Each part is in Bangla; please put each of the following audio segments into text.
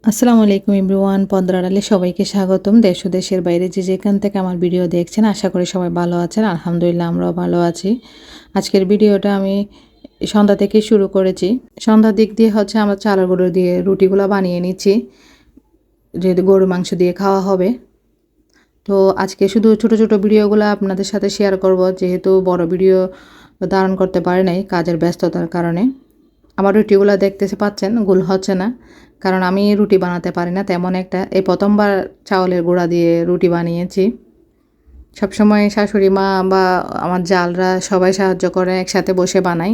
আসসালামু আলাইকুম এভরিওয়ান, পদ্মার আড়ালে সবাইকে স্বাগতম। দেশ ও দেশের বাইরে যে যেখান থেকে আমার ভিডিও দেখছেন, আশা করি সবাই ভালো আছেন। আলহামদুলিল্লাহ আমরাও ভালো আছি। আজকের ভিডিওটা আমি সন্ধ্যা থেকে শুরু করেছি। সন্ধ্যার দিক দিয়ে আমরা চালের গুঁড়ো দিয়ে রুটিগুলো বানিয়ে নিচ্ছি, যেহেতু গরুর মাংস দিয়ে খাওয়া হবে। তো আজকে শুধু ছোট ছোট ভিডিওগুলো আপনাদের সাথে শেয়ার করব, যেহেতু বড় ভিডিও ধারণ করতে পারে নাই কাজের ব্যস্ততার কারণে। আমার রুটিগুলো দেখতেছে পাচ্ছেন গোল হচ্ছে না, কারণ আমি রুটি বানাতে পারি না তেমন একটা। এই প্রথমবার চাউলের গুঁড়া দিয়ে রুটি বানিয়েছি। সবসময় শাশুড়ি মা বা আমার জালরা সবাই সাহায্য করে, একসাথে বসে বানাই।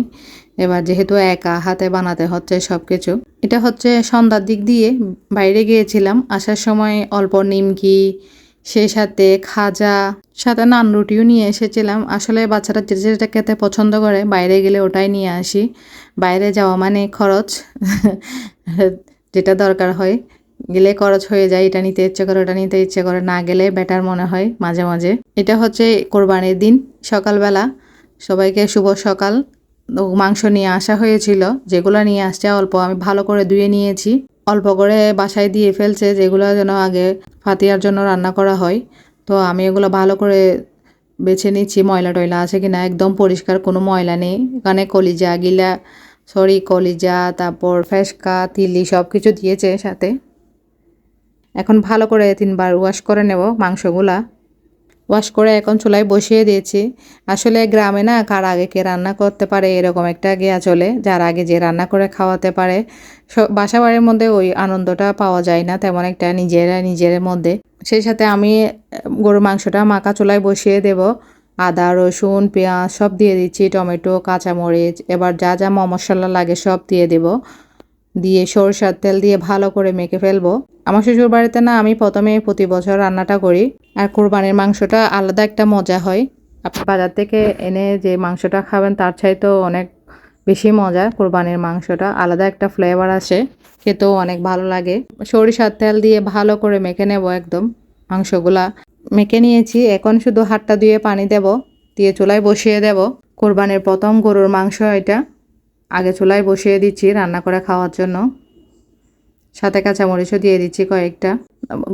এবার যেহেতু একা হাতে বানাতে হচ্ছে সব কিছু। এটা সন্ধ্যার দিক দিয়ে বাইরে গিয়েছিলাম, আসার সময় অল্প নিমকি, সেই সাথে খাজা, সাথে নান রুটিও নিয়ে এসেছিলাম। আসলে বাচ্চারা যেটা যেটা খেতে পছন্দ করে বাইরে গেলে ওটাই নিয়ে আসি। বাইরে যাওয়া মানে খরচ যেটা দরকার হয়, গেলে খরচ হয়ে যায়। এটা নিতে ইচ্ছে করে, ওটা নিতে ইচ্ছে করে, না গেলে বেটার মনে হয় মাঝে মাঝে। এটা কোরবানির দিন সকালবেলা। সবাইকে শুভ সকাল। মাংস নিয়ে আসা হয়েছিল, যেগুলো নিয়ে আসছে অল্প আমি ভালো করে ধুয়ে নিয়েছি। অল্প করে বাসায় দিয়ে ফেলছে, যেগুলো যেন আগে ফাতিয়ার জন্য রান্না করা হয়। তো আমি এগুলো ভালো করে বেছে নিচ্ছি, ময়লা টয়লা আছে কিনা। একদম পরিষ্কার, কোনো ময়লা নেই এখানে। কলিজা, তারপর ফেসকা, তিলি সব কিছু দিয়েছে সাথে। এখন ভালো করে 3বার ওয়াশ করে নেব মাংসগুলা। ওয়াশ করে এখন চুলায় বসিয়ে দিয়েছি। আসলে গ্রামে না কার আগে কে রান্না করতে পারে এরকম একটা গেয়া চলে, যার আগে যে রান্না করে খাওয়াতে পারে। বাসা বাড়ির মধ্যে ওই আনন্দটা পাওয়া যায় না তেমন একটা নিজের মধ্যে। সেই সাথে আমি গরুর মাংসটা মাখা চুলায় বসিয়ে দেব। আদা, রসুন, পেঁয়াজ সব দিয়ে দিচ্ছি, টমেটো, কাঁচামরিচ। এবার যা যা মশলা লাগে সব দিয়ে দেব। দিয়ে সরষের তেল দিয়ে ভালো করে মেখে ফেলবো। আমার শ্বশুর বাড়িতে না আমি প্রতি বছর রান্নাটা করি। আর কোরবানির মাংসটা আলাদা একটা মজা হয়। আপনি বাজার থেকে এনে যে মাংসটা খাবেন তার চাইতেও অনেক বেশি মজা। কোরবানির মাংসটা আলাদা একটা ফ্লেভার আসে, খেতেও অনেক ভালো লাগে। সরিষার তেল দিয়ে ভালো করে মেখে নেব একদম। মাংসগুলা মেখে নিয়েছি, এখন শুধু হাতটা ধুয়ে পানি দেব, দিয়ে চুলায় বসিয়ে দেব। কোরবানির প্রথম গরুর মাংস এটা। আগে চুলায় বসিয়ে দিচ্ছি রান্না করে খাওয়ার জন্য। সাথে কাঁচামরিচও দিয়ে দিচ্ছি কয়েকটা।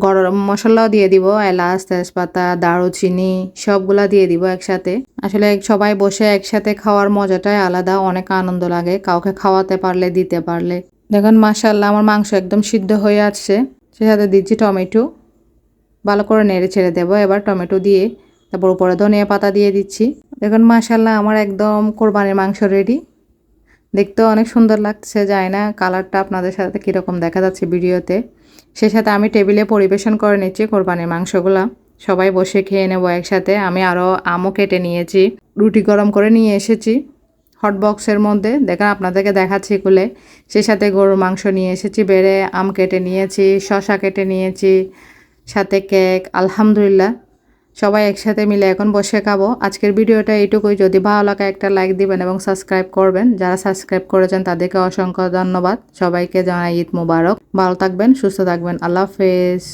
গরম মশলাও দিয়ে দিব, এলাচ, তেজপাতা, দারুচিনি সবগুলা দিয়ে দিব একসাথে। আসলে সবাই বসে একসাথে খাওয়ার মজাটাই আলাদা, অনেক আনন্দ লাগে কাউকে খাওয়াতে পারলে, দিতে পারলে। দেখুন মাশাআল্লাহ আমার মাংস একদম সিদ্ধ হয়ে আসছে। সে সাথে দিচ্ছি টমেটো, ভালো করে নেড়ে ছেড়ে দেবো। এবার টমেটো দিয়ে তারপর উপরে ধনিয়া পাতা দিয়ে দিচ্ছি। দেখুন মাশাআল্লাহ আমার একদম কোরবানির মাংস রেডি। দেখতেও অনেক সুন্দর লাগছে, যায় না কালারটা আপনাদের সাথে কীরকম দেখা যাচ্ছে ভিডিওতে। সে সাথে আমি টেবিলে পরিবেশন করে নিচ্ছি কোরবানির মাংসগুলা। সবাই বসে খেয়ে নেবো একসাথে। আমি আরও আমও কেটে নিয়েছি, রুটি গরম করে নিয়ে এসেছি হট বক্সের মধ্যে, দেখেন আপনাদেরকে দেখাচ্ছি খুলে। সে সাথে গরুর মাংস নিয়ে এসেছি বেড়ে, আম কেটে নিয়েছি, শসা কেটে নিয়েছি, সাথে কেক। আলহামদুলিল্লাহ সবাই একসাথে মিলে এখন বসে খাবো। আজকের ভিডিওটা এইটুকুই। যদি ভালো লাগে একটা লাইক দিবেন এবং সাবস্ক্রাইব করবেন। যারা সাবস্ক্রাইব করেছেন তাদেরকে অসংখ্য ধন্যবাদ। সবাইকে জানাই ঈদ মুবারক। ভালো থাকবেন, সুস্থ থাকবেন। আল্লাহ হাফেজ।